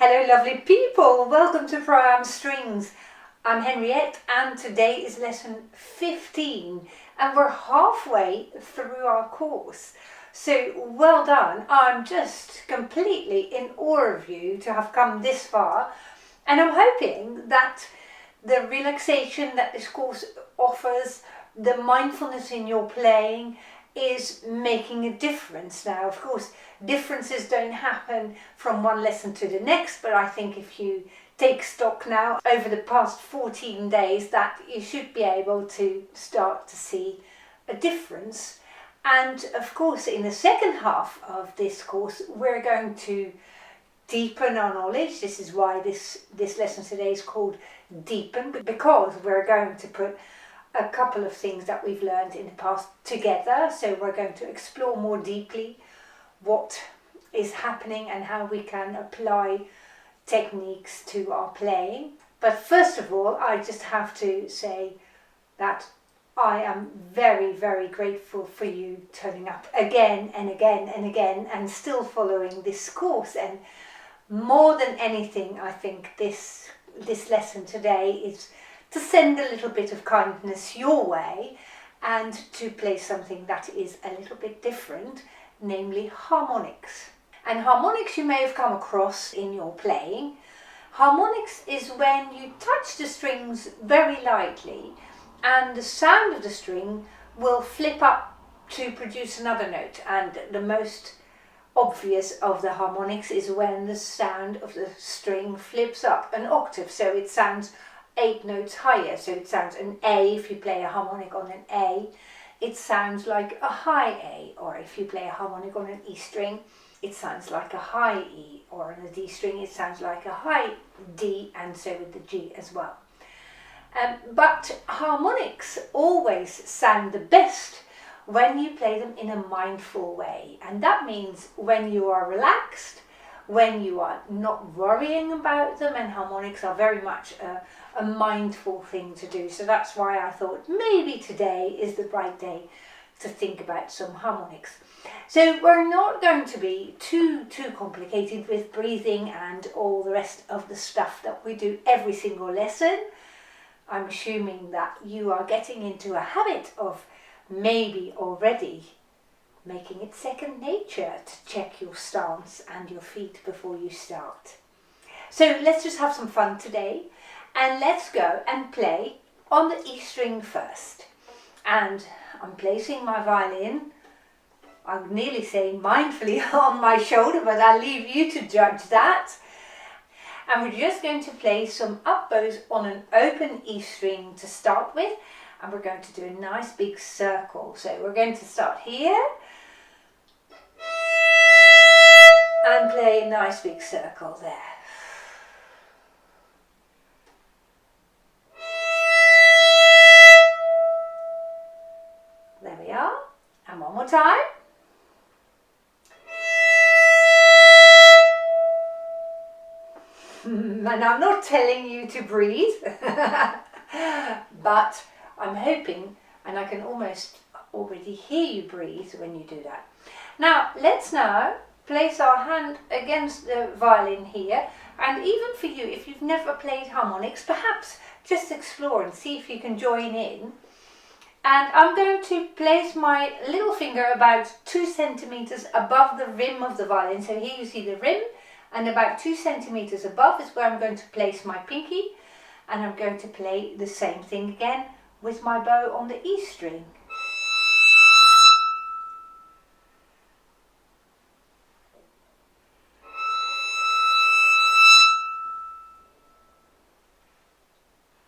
Hello lovely people, welcome to Pro-Am Strings. I'm Henriette and today is lesson 15 and we're halfway through our course. So well done, I'm just completely in awe of you to have come this far, and I'm hoping that the relaxation that this course offers, the mindfulness in your playing, is making a difference. Now, of course, differences don't happen from one lesson to the next, but I think if you take stock now over the past 14 days that you should be able to start to see a difference. And of course, in the second half of this course, we're going to deepen our knowledge. This is why this lesson today is called Deepen, because we're going to put a couple of things that we've learned in the past together. So we're going to explore more deeply what is happening and how we can apply techniques to our playing. But first of all, I just have to say that I am very, very grateful for you turning up again and again and again and still following this course. And more than anything, I think this lesson today is to send a little bit of kindness your way and to play something that is a little bit different, namely harmonics. And harmonics you may have come across in your playing. Harmonics is when you touch the strings very lightly and the sound of the string will flip up to produce another note. And the most obvious of the harmonics is when the sound of the string flips up an octave, so it sounds 8 notes higher. So it sounds an A. If you play a harmonic on an A, it sounds like a high A, or if you play a harmonic on an E string, it sounds like a high E, or on a D string it sounds like a high D, and so with the G as well. But harmonics always sound the best when you play them in a mindful way, and that means when you are relaxed, when you are not worrying about them, and harmonics are very much a mindful thing to do. So that's why I thought maybe today is the right day to think about some harmonics. So we're not going to be too complicated with breathing and all the rest of the stuff that we do every single lesson. I'm assuming that you are getting into a habit of maybe already making it second nature to check your stance and your feet before you start. So let's just have some fun today, and let's go and play on the E string first. And I'm placing my violin, I would nearly say mindfully, on my shoulder, but I'll leave you to judge that. And we're just going to play some up bows on an open E string to start with, and we're going to do a nice big circle. So we're going to start here and play a nice big circle there. There we are. And one more time. And I'm not telling you to breathe, but I'm hoping, and I can almost already hear you breathe when you do that. Now, let's now place our hand against the violin here, and even for you, if you've never played harmonics, perhaps just explore and see if you can join in. And I'm going to place my little finger about 2 centimeters above the rim of the violin. So here you see the rim, and about 2 centimeters above is where I'm going to place my pinky, and I'm going to play the same thing again with my bow on the E string.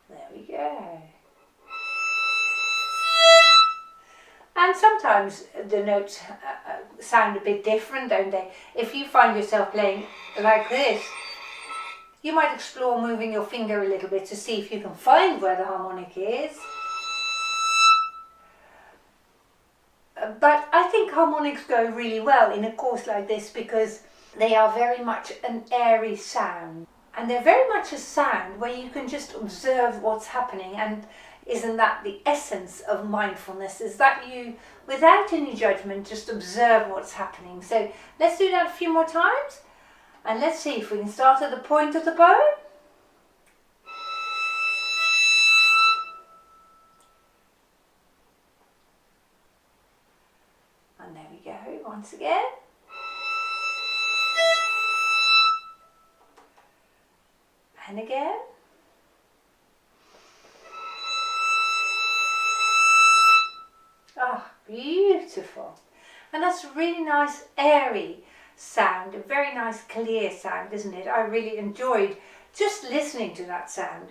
There we go. And sometimes the notes sound a bit different, don't they? If you find yourself playing like this, you might explore moving your finger a little bit to see if you can find where the harmonic is. But I think harmonics go really well in a course like this because they are very much an airy sound. And they're very much a sound where you can just observe what's happening. And isn't that the essence of mindfulness? Is that you, without any judgment, just observe what's happening. So let's do that a few more times. And let's see if we can start at the point of the bow. And there we go, once again. And again. Ah, beautiful. And that's a really nice airy sound, a very nice clear sound, isn't it? I really enjoyed just listening to that sound.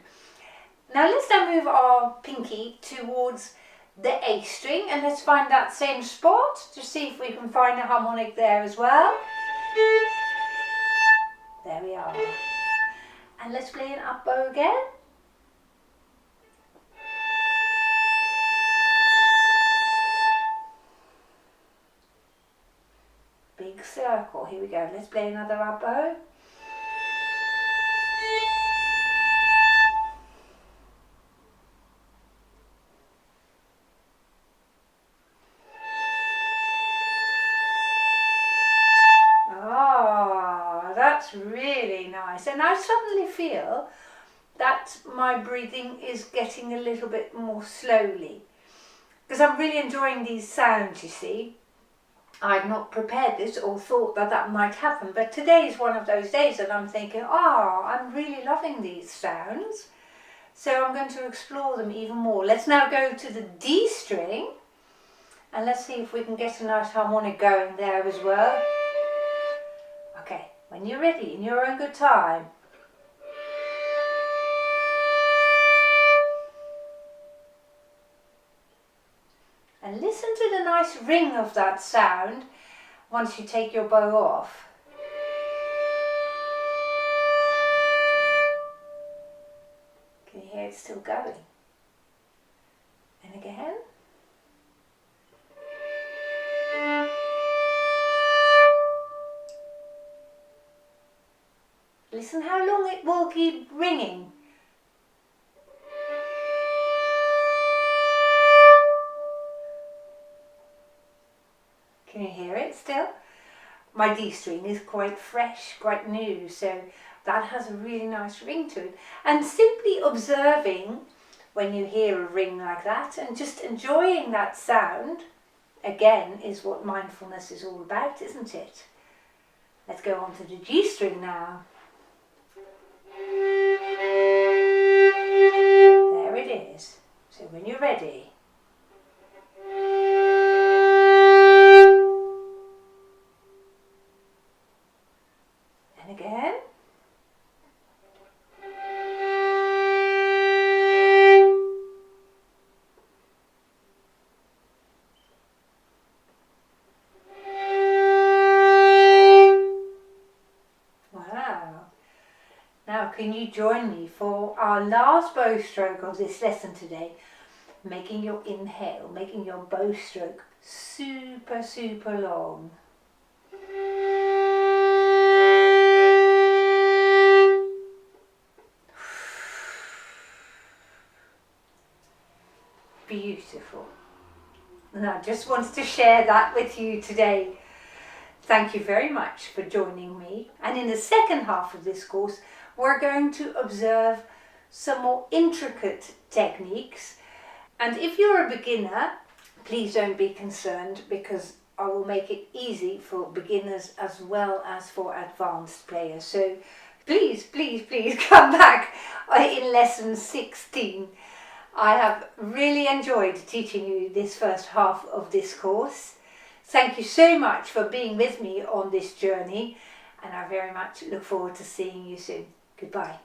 Now let's now move our pinky towards the A string, and let's find that same spot to see if we can find a harmonic there as well. There we are. And let's play an up bow again. Big circle, here we go. Let's play another up bow. That's really nice, and I suddenly feel that my breathing is getting a little bit more slowly because I'm really enjoying these sounds, you see. I'd not prepared this or thought that that might happen, but today is one of those days that I'm thinking, I'm really loving these sounds, so I'm going to explore them even more. Let's now go to the D string and let's see if we can get a nice harmonic going there as well. Okay. When you're ready, in your own good time. And listen to the nice ring of that sound once you take your bow off. Can you hear it still going? And again. Listen how long it will keep ringing. Can you hear it still? My D string is quite fresh, quite new, so that has a really nice ring to it. And simply observing when you hear a ring like that and just enjoying that sound, again, is what mindfulness is all about, isn't it? Let's go on to the G string now. There it is. So when you're ready. And again. Now can you join me for our last bow stroke of this lesson today, making your inhale, making your bow stroke super, super long. Beautiful. And I just wanted to share that with you today. Thank you very much for joining me. And in the second half of this course, we're going to observe some more intricate techniques. And if you're a beginner, please don't be concerned, because I will make it easy for beginners as well as for advanced players. So please, please, please come back in lesson 16. I have really enjoyed teaching you this first half of this course. Thank you so much for being with me on this journey, and I very much look forward to seeing you soon. Goodbye.